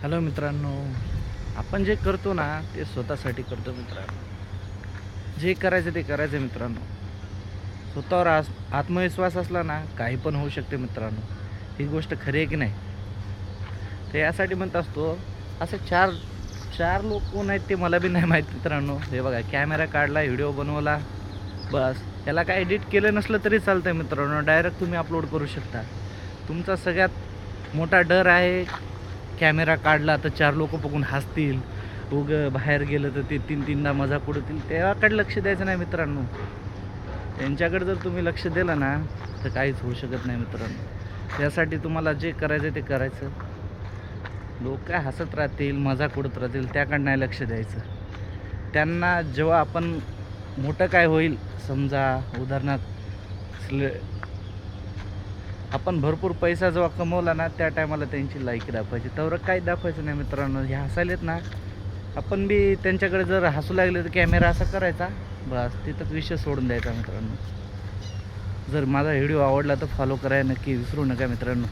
Hello मित्रांनो, आपण जे करतो ना ते स्वतःसाठी करतो मित्रांनो. जे करायचं ते करायचं मित्रांनो. स्वतःवर आत्मविश्वास असला ना काही पण होऊ शकते मित्रांनो. ही गोष्ट खरी आहे की नाही? तर यासाठी म्हणत असतो, असे चार चार लोक कोण आहेत ते मला बी नाही माहीत मित्रांनो. हे बघा, कॅमेरा काढला, व्हिडिओ बनवला, बस. याला काय एडिट केलं नसलं तरी चालतंय मित्रांनो. डायरेक्ट तुम्ही अपलोड करू शकता. तुमचा सगळ्यात मोठा डर आहे, कॅमेरा काढला तर चार लोक बघून हसतील, बाहेर गेलं तर ते तीन तीनदा मजाक उडवतील. त्याकडे लक्ष द्यायचं नाही मित्रांनो. त्यांच्याकडे जर तुम्ही लक्ष दिलं ना तर काहीच होऊ शकत नाही मित्रांनो. त्यासाठी तुम्हाला जे करायचं ते करायचं. लोक काय हसत राहतील, मजाक उडत राहतील, त्याकडे नाही लक्ष द्यायचं. त्यांना जेव्हा आपण मोठं काय होईल, समजा उदाहरणार्थ आपण भरपूर पैसा जेव्हा कमवला ना त्या टायमाला त्यांची लायकी दाखवायची. तेवढं काही दाखवायचं नाही मित्रांनो. हे हसायलेत ना, आपण बी त्यांच्याकडे जर हसू लागले तर कॅमेरा असा करायचा, बस तिथंच विषय सोडून द्यायचा मित्रांनो. जर माझा व्हिडिओ आवडला तर फॉलो करायला नक्की विसरू नका मित्रांनो.